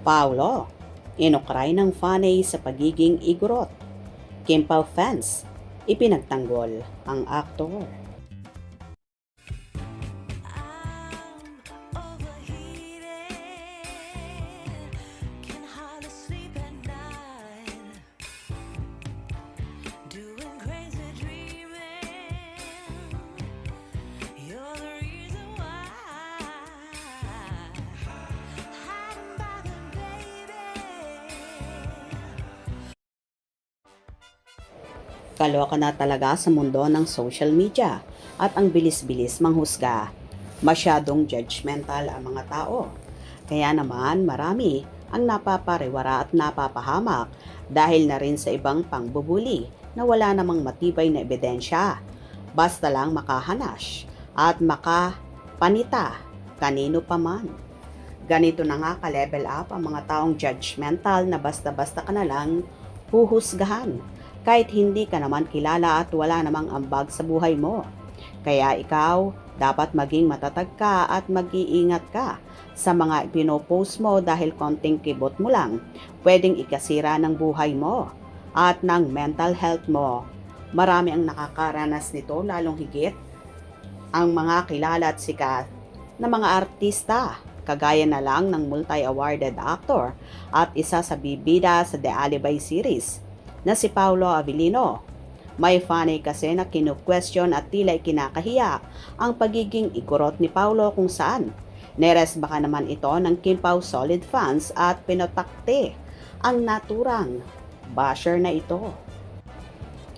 Paolo, inukray ng fanay sa pagiging igorot. Kim Pao fans, ipinagtanggol ang aktor. Kaloka na talaga sa mundo ng social media at ang bilis-bilis manghusga. Masyadong judgmental ang mga tao. Kaya naman marami ang napapariwara at napapahamak dahil na rin sa ibang pangbubuli na wala namang matibay na ebidensya. Basta lang makahanash at makapanita kanino pa man. Ganito na nga ka-level up ang mga taong judgmental na basta-basta ka na lang huhusgahan kahit hindi ka naman kilala at wala namang ambag sa buhay mo. Kaya ikaw, dapat maging matatag ka at mag-iingat ka sa mga pinopost mo dahil konting kibot mo lang, pwedeng ikasira ng buhay mo at ng mental health mo. Marami ang nakakaranas nito, lalong higit ang mga kilala at sikat na mga artista, kagaya na lang ng multi-awarded actor at isa sa bibida sa The Alibay series na si Paolo Avellino. May fanay kasi na kinu-question at tila kinakahiya ang pagiging igorot ni Paolo kung saan neres baka naman ito ng Kim Pao solid fans at pinotakte ang naturang basher na ito.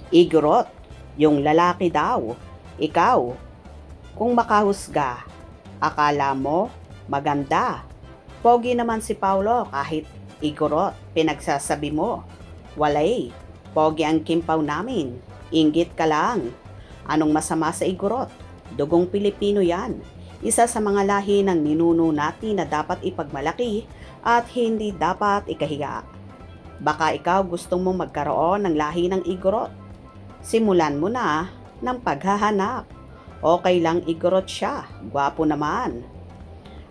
Igorot, yung lalaki daw. Ikaw, kung makahusga, akala mo maganda. Pogi naman si Paolo kahit igorot, pinagsasabi mo. Walay, pogi ang Kim Pao namin. Inggit ka lang. Anong masama sa igorot? Dugong Pilipino yan. Isa sa mga lahi ng ninuno natin na dapat ipagmalaki at hindi dapat ikahiya. Baka ikaw gustong mong magkaroon ng lahi ng igorot. Simulan mo na ng paghahanap. Okay lang igorot siya. Gwapo naman.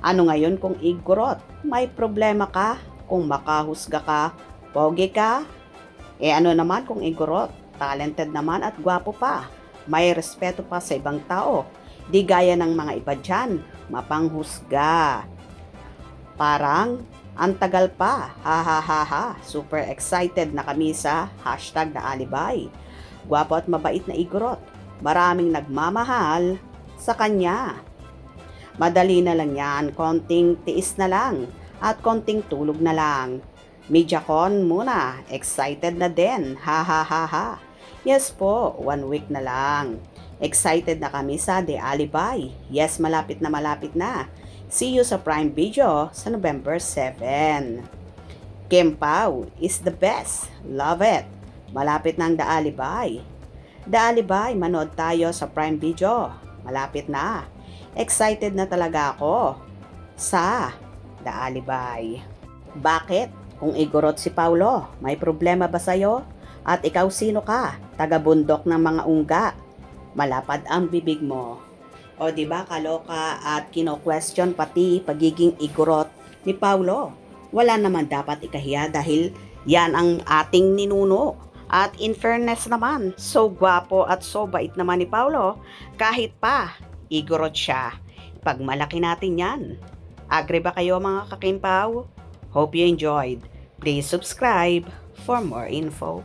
Ano ngayon kung igorot? May problema ka? Kung makahusga ka, pogi ka? Ano naman kung igorot, talented naman at gwapo pa, may respeto pa sa ibang tao, di gaya ng mga iba dyan, mapanghusga. Parang, ang tagal pa, ha ha ha ha, super excited na kami sa hashtag na Alibay. Gwapo at mabait na igorot, maraming nagmamahal sa kanya. Madali na lang yan, konting tiis na lang, at konting tulog na lang. MediaCon muna, excited na din, ha ha ha ha. Yes po, 1 week na lang. Excited na kami sa The Alibay. Yes, malapit na. See you sa Prime Video sa November 7. Kim Pao is the best. Love it. Malapit na ang The Alibay. The Alibay, manood tayo sa Prime Video. Malapit na. Excited na talaga ako sa The Alibay. Bakit? Kung igorot si Paolo, may problema ba sa'yo? At ikaw sino ka? Taga-bundok ng mga ungga. Malapad ang bibig mo. O diba kaloka at kino-question pati pagiging igorot ni Paolo? Wala naman dapat ikahiya dahil yan ang ating ninuno. At in fairness naman, so gwapo at so bait naman ni Paolo, kahit pa igorot siya. Pagmalaki natin yan. Agree ba kayo mga ka-Kim Pao? Hope you enjoyed. Please subscribe for more info.